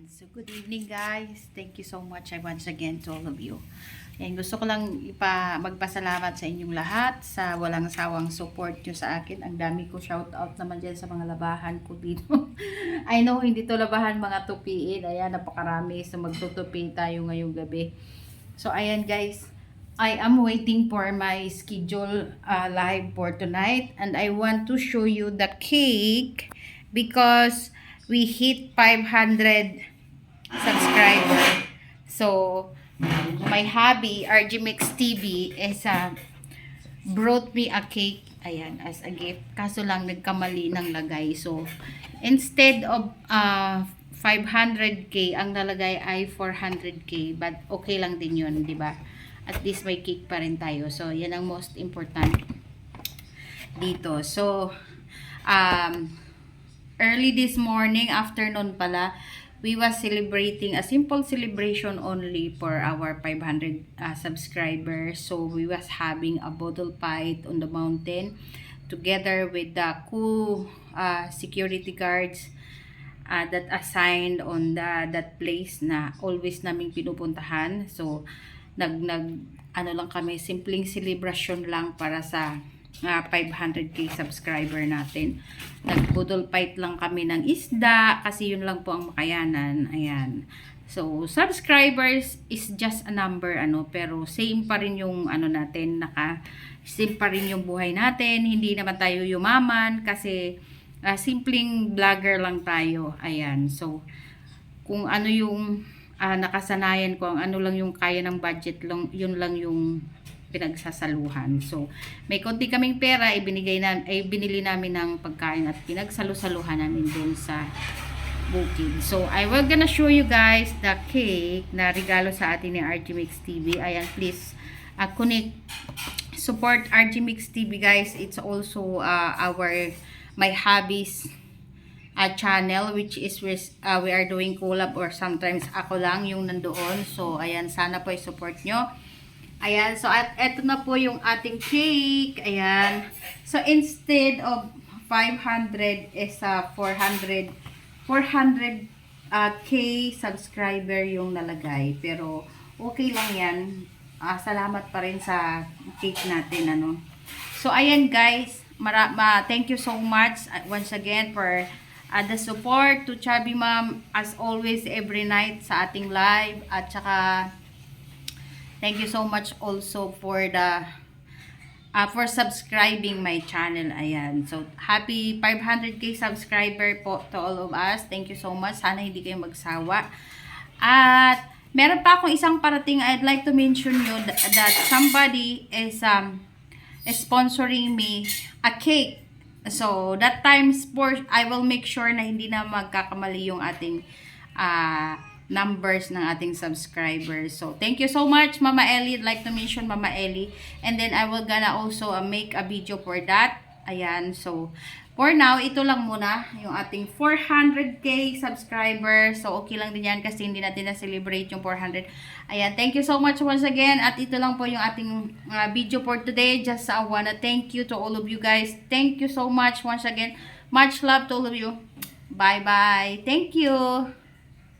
So, good evening guys. Thank you so much once again to all of you. And gusto ko lang magpasalamat sa inyong lahat sa walang sawang support nyo sa akin. Ang dami ko shout out naman dyan sa mga labahan ko dito. I know hindi to labahan, mga tupiin. Ayan, napakarami. So, magtutupi tayo ngayong gabi. So, ayan guys. I am waiting for my schedule live for tonight. And I want to show you the cake because we hit 500 subscriber. So, my hubby, RG Mix TV, is brought me a cake, ayan, as a gift. Kaso lang, nagkamali ng lagay. So, instead of 500k, ang nalagay ay 400k. But, okay lang din yun, di ba? At least may cake pa rin tayo. So, yan ang most important dito. So, early this morning, afternoon pala, we was celebrating a simple celebration only for our 500 subscribers. So we was having a bottle fight on the mountain together with the security guards that assigned on that place na always naming pinupuntahan. So ano lang kami, simpleng celebration lang para sa 500k subscriber natin. Nag-budol fight lang kami ng isda kasi yun lang po ang makayanan. Ayan. So, subscribers is just a number, pero same pa rin yung natin, same pa rin yung buhay natin. Hindi naman tayo yumaman kasi simpleng vlogger lang tayo. Ayan. So, kung ano yung nakasanayan ko, ang ano lang yung kaya ng budget lang, yun lang yung pinagsasaluhan. So, may konti kaming pera, binili namin ng pagkain at pinagsalusaluhan namin dun sa bukid. So, I will gonna show you guys the cake na regalo sa atin ni RG Mix TV. Ayan, please, support RG Mix TV, guys. It's also my hobbies channel, which is we are doing collab, or sometimes ako lang yung nandoon. So, ayan, sana po i-support nyo. Ayan, so eto na po yung ating cake. Ayan. So instead of 500 is 400 k subscriber yung nalagay. Pero okay lang yan. Salamat pa rin sa cake natin, So ayan guys, thank you so much once again for the support to Chubby Mom as always every night sa ating live, at saka thank you so much also for for subscribing my channel. Ayan. So, happy 500k subscriber po to all of us. Thank you so much. Sana hindi kayo magsawa. At, meron pa akong isang parating. I'd like to mention you that somebody is sponsoring me a cake. So, that time, I will make sure na hindi na magkakamali yung ating numbers ng ating subscribers. So, thank you so much, Mama Ellie. I'd like to mention Mama Ellie. And then, I will gonna also make a video for that. Ayan. So, for now, ito lang muna yung ating 400k subscribers. So, okay lang din yan kasi hindi natin na-celebrate yung 400. Ayan. Thank you so much once again. At ito lang po yung ating video for today. Just wanna thank you to all of you guys. Thank you so much once again. Much love to all of you. Bye-bye. Thank you.